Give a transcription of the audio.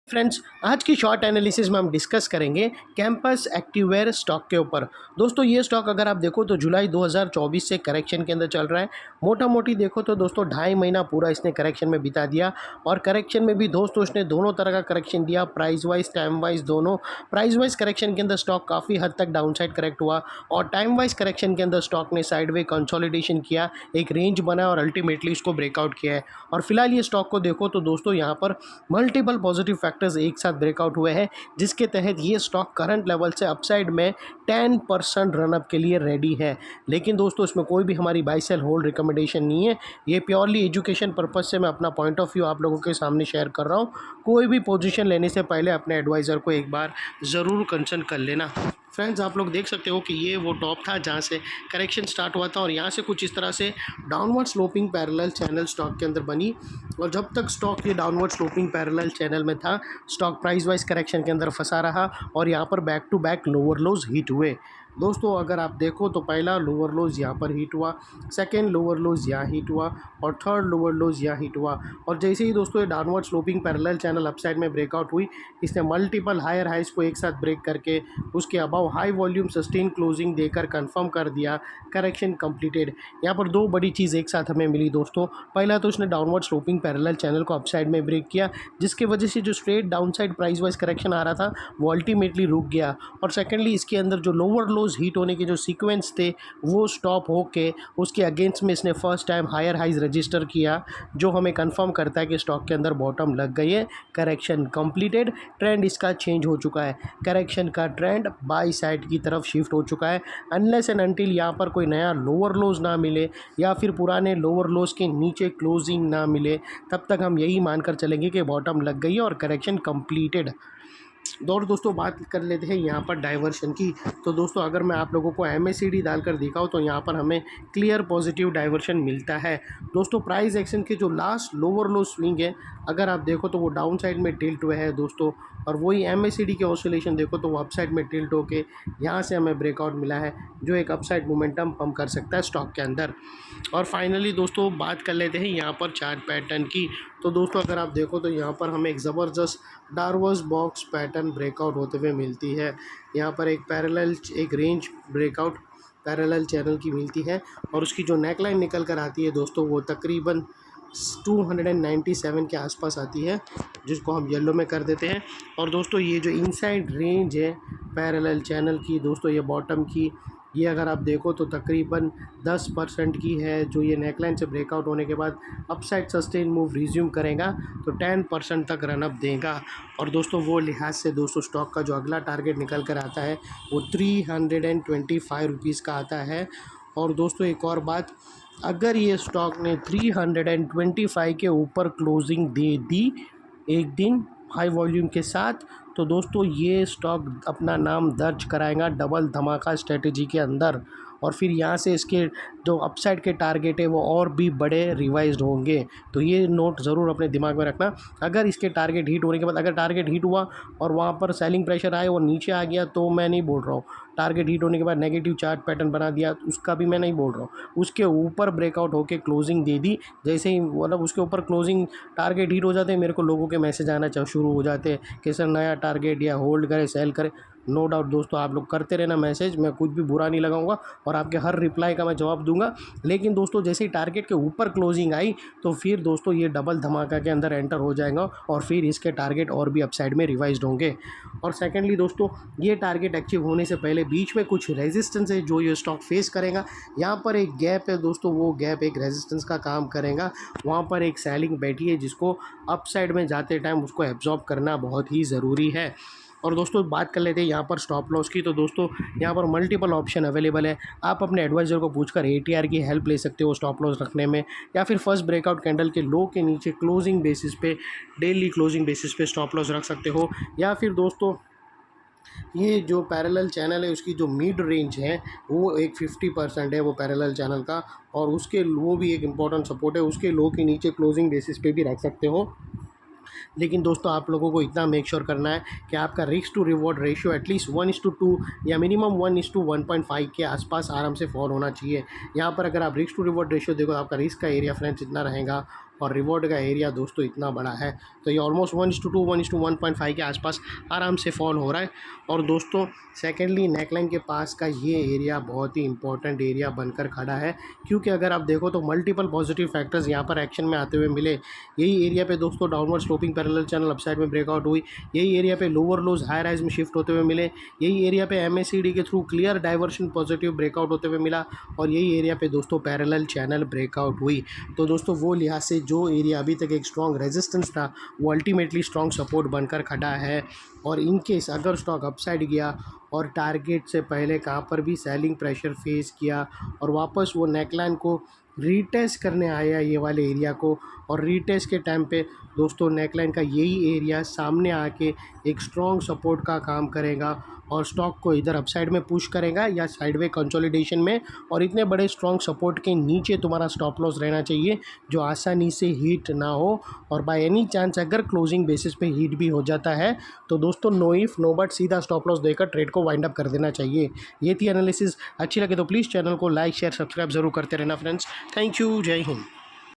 Friends, आज की short analysis में हम डिस्कस करेंगे कैंपस एक्टिववेयर स्टॉक के ऊपर। दोस्तों, ये स्टॉक अगर आप देखो तो जुलाई 2024 से करेक्शन के अंदर चल रहा है। मोटा मोटी देखो तो दोस्तों 2.5 महीना पूरा इसने करेक्शन में बिता दिया और करेक्शन में भी दोस्तों इसने दोनों तरह का करेक्शन दिया, प्राइस वाइज टाइम वाइज दोनों। प्राइस वाइज करेक्शन के अंदर स्टॉक काफ़ी हद तक डाउनसाइड करेक्ट हुआ और टाइम वाइज करेक्शन के अंदर स्टॉक ने साइडवे कंसोलिडेशन किया, एक रेंज बना और अल्टीमेटली इसको ब्रेकआउट किया है। और फिलहाल ये स्टॉक को देखो तो दोस्तों यहाँ पर मल्टीपल पॉजिटिव फैक्टर्स एक साथ ब्रेकआउट हुए हैं, जिसके तहत ये स्टॉक करंट लेवल से अपसाइड में 10% रनअप के लिए रेडी है। लेकिन दोस्तों इसमें कोई भी हमारी बाय सेल होल्ड रिकमेंडेशन नहीं है। ये प्योरली एजुकेशन पर्पज से मैं अपना पॉइंट ऑफ व्यू आप लोगों के सामने शेयर कर रहा हूँ। कोई भी पोजीशन लेने से पहले अपने एडवाइज़र को एक बार ज़रूर कंसल्ट कर लेना। फ्रेंड्स, आप लोग देख सकते हो कि ये वो टॉप था जहाँ से करेक्शन स्टार्ट हुआ था और यहाँ से कुछ इस तरह से downward sloping parallel channel stock के अंदर बनी और जब तक स्टॉक ये डाउनवर्ड स्लोपिंग पैरेलल चैनल में था, स्टॉक प्राइस वाइज करेक्शन के अंदर फंसा रहा और यहाँ पर back to back lower lows hit हुए। दोस्तों अगर आप देखो तो पहला लोअर लोज यहाँ पर हिट हुआ, सेकेंड लोअर लोज यहाँ हिट हुआ और थर्ड लोअर लोज यहाँ हिट हुआ। और जैसे ही दोस्तों ये downward sloping parallel channel upside में ब्रेकआउट हुई, इसने मल्टीपल हायर हाइज को एक साथ ब्रेक करके उसके above high volume sustain closing देकर कंफर्म कर दिया, करेक्शन कंप्लीटेड। यहाँ पर दो बड़ी चीज़ एक साथ हमें मिली दोस्तों। पहला तो इसने डाउनवर्ड स्लोपिंग पैरेलल चैनल को अपसाइड में ब्रेक किया, जिसकी वजह से जो straight downside price wise correction आ रहा था वो अल्टीमेटली रुक गया। और सेकेंडली इसके अंदर जो लोअर लोज हीट होने के जो सीक्वेंस थे वो स्टॉप होके उसके अगेंस्ट में इसने first time higher highs register किया, जो हमें कंफर्म करता है कि स्टॉक के अंदर बॉटम लग गई है, करेक्शन कंप्लीटेड, ट्रेंड इसका चेंज हो चुका है, करेक्शन का ट्रेंड बाई साइड की तरफ शिफ्ट हो चुका है। अनलेस एंड अनटिल यहाँ पर कोई नया लोअर लोज ना मिले या फिर पुराने लोअर लोज के नीचे क्लोजिंग ना मिले, तब तक हम यही मानकर चलेंगे कि बॉटम लग गई है और करेक्शन कंप्लीटेड। और दोस्तों बात कर लेते हैं यहाँ पर डाइवर्शन की। तो दोस्तों अगर मैं आप लोगों को MACD डालकर दिखाऊँ तो यहाँ पर हमें क्लियर पॉजिटिव डाइवर्शन मिलता है। दोस्तों प्राइस एक्शन के जो लास्ट लोअर लो स्विंग है, अगर आप देखो तो वो डाउन साइड में टिल्ट हुए हैं दोस्तों, और वही MACD के ऑसिलेशन देखो तो वो अपसाइड में टिल्ट होके यहाँ से हमें ब्रेकआउट मिला है, जो एक अपसाइड मोमेंटम पंप कर सकता है स्टॉक के अंदर। और फाइनली दोस्तों बात कर लेते हैं यहाँ पर चार्ट पैटर्न की। तो दोस्तों अगर आप देखो तो यहाँ पर हमें एक ज़बरदस्त डार्वर्स बॉक्स पैटर्न ब्रेकआउट होते हुए मिलती है। यहाँ पर एक पैरेलल एक रेंज ब्रेकआउट पैरेलल चैनल की मिलती है और उसकी जो नेकलाइन निकल कर आती है दोस्तों वो तकरीबन 297 के आसपास आती है, जिसको हम येलो में कर देते हैं। और दोस्तों ये जो इनसाइड रेंज है पैरेलल चैनल की दोस्तों, ये बॉटम की, ये अगर आप देखो तो तकरीबन 10% की है, जो ये नेकलाइन से ब्रेकआउट होने के बाद अपसाइड सस्टेन मूव रिज्यूम करेगा तो 10% तक रनअप देगा। और दोस्तों वो लिहाज से दोस्तों स्टॉक का जो अगला टारगेट निकल कर आता है वो 325 रुपीज़ का आता है। और दोस्तों एक और बात, अगर ये स्टॉक ने 325 के ऊपर क्लोजिंग दे दी एक दिन हाई वॉल्यूम के साथ, तो दोस्तों ये स्टॉक अपना नाम दर्ज कराएगा डबल धमाका स्ट्रेटजी के अंदर और फिर यहाँ से इसके जो अपसाइड के टारगेट है वो और भी बड़े रिवाइज्ड होंगे। तो ये नोट ज़रूर अपने दिमाग में रखना। अगर इसके टारगेट हिट होने के बाद अगर टारगेट हिट हुआ और वहाँ पर सेलिंग प्रेशर आए और नीचे आ गया तो मैं नहीं बोल रहा हूँ, टारगेट हिट होने के बाद नेगेटिव चार्ट पैटर्न बना दिया उसका भी मैं नहीं बोल रहा हूँ, उसके ऊपर ब्रेकआउट होकर क्लोजिंग दे दी, जैसे ही मतलब उसके ऊपर क्लोजिंग टारगेट हिट हो जाते हैं, मेरे को लोगों के मैसेज आना शुरू हो जाते हैं कि सर नया टारगेट या होल्ड करे सेल करे। नो डाउट दोस्तों आप लोग करते रहना मैसेज, मैं कुछ भी बुरा नहीं लगाऊंगा और आपके हर रिप्लाई का मैं जवाब दूंगा। लेकिन दोस्तों जैसे ही टारगेट के ऊपर क्लोजिंग आई तो फिर दोस्तों ये डबल धमाका के अंदर एंटर हो जाएगा और फिर इसके टारगेट और भी अपसाइड में रिवाइज्ड होंगे। और सेकेंडली दोस्तों ये टारगेट अचीव होने से पहले बीच में कुछ रेजिस्टेंस है जो ये स्टॉक फेस करेगा। यहाँ पर एक गैप है दोस्तों, वो गैप एक रेजिस्टेंस का काम करेगा, वहाँ पर एक सेलिंग बैठी है जिसको अपसाइड में जाते टाइम उसको एब्जॉर्ब करना बहुत ही ज़रूरी है। और दोस्तों बात कर लेते हैं यहाँ पर स्टॉप लॉस की। तो दोस्तों यहाँ पर मल्टीपल ऑप्शन अवेलेबल है, आप अपने एडवाइज़र को पूछकर ATR की हेल्प ले सकते हो स्टॉप लॉस रखने में, या फिर फर्स्ट ब्रेकआउट कैंडल के लो के नीचे क्लोजिंग बेसिस पे डेली क्लोजिंग बेसिस पे स्टॉप लॉस रख सकते हो। या फिर दोस्तों ये जो पैरेलल चैनल है उसकी जो मिड रेंज है वो एक 50% है वो पैरेलल चैनल का, और उसके वो भी एक इम्पॉर्टेंट सपोर्ट है, उसके लो के नीचे क्लोजिंग बेसिस पे भी रख सकते हो। लेकिन दोस्तों आप लोगों को इतना मेक श्योर करना है कि आपका risk to reward ratio at least 1:2 या मिनिमम 1:1.5 के आसपास आराम से फॉल होना चाहिए। यहाँ पर अगर आप रिस्क टू रिवॉर्ड रेशियो देखो तो आपका रिस्क का एरिया फ्रेंड्स इतना रहेगा और रिवॉर्ड का एरिया दोस्तों इतना बड़ा है, तो ये ऑलमोस्ट 1:2 1:1.5 के आसपास आराम से फॉल हो रहा है। और दोस्तों सेकेंडली नेकलाइन के पास का ये एरिया बहुत ही इंपॉर्टेंट एरिया बनकर खड़ा है, क्योंकि अगर आप देखो तो मल्टीपल पॉजिटिव फैक्टर्स यहाँ पर एक्शन में आते हुए मिले। यही एरिया पे दोस्तों downward sloping parallel channel upside में ब्रेकआउट हुई, यही एरिया पे लोअर लोज हाई राइज में शिफ्ट होते हुए मिले, यही एरिया पे MACD के through clear diversion positive breakout होते हुए मिला, और यही एरिया पे दोस्तों पैरेलल चैनल ब्रेकआउट हुई। तो दोस्तों वो लिहाज से जो एरिया अभी तक एक स्ट्रॉन्ग रेजिस्टेंस था वो अल्टीमेटली स्ट्रॉन्ग सपोर्ट बनकर खड़ा है। और इन केस अगर स्टॉक अपसाइड गया और टारगेट से पहले कहाँ पर भी सेलिंग प्रेशर फेस किया और वापस वो नेकलाइन को रीटेस्ट करने आया ये वाले एरिया को, और रीटेस्ट के टाइम पे दोस्तों नेकलाइन का यही एरिया सामने आके एक स्ट्रॉन्ग सपोर्ट का काम करेगा और स्टॉक को इधर अपसाइड में पुश करेगा या साइडवे कंसोलिडेशन में। और इतने बड़े स्ट्रॉन्ग सपोर्ट के नीचे तुम्हारा स्टॉप लॉस रहना चाहिए जो आसानी से हिट ना हो, और बाय एनी चांस अगर क्लोजिंग बेसिस पे हिट भी हो जाता है तो दोस्तों नो इफ नो बट सीधा स्टॉप लॉस देकर ट्रेड को वाइंड अप कर देना चाहिए। ये थी एनालिसिस। अच्छी लगे तो प्लीज़ चैनल को लाइक शेयर सब्सक्राइब ज़रूर करते रहना फ्रेंड्स। थैंक यू, जय हिंद।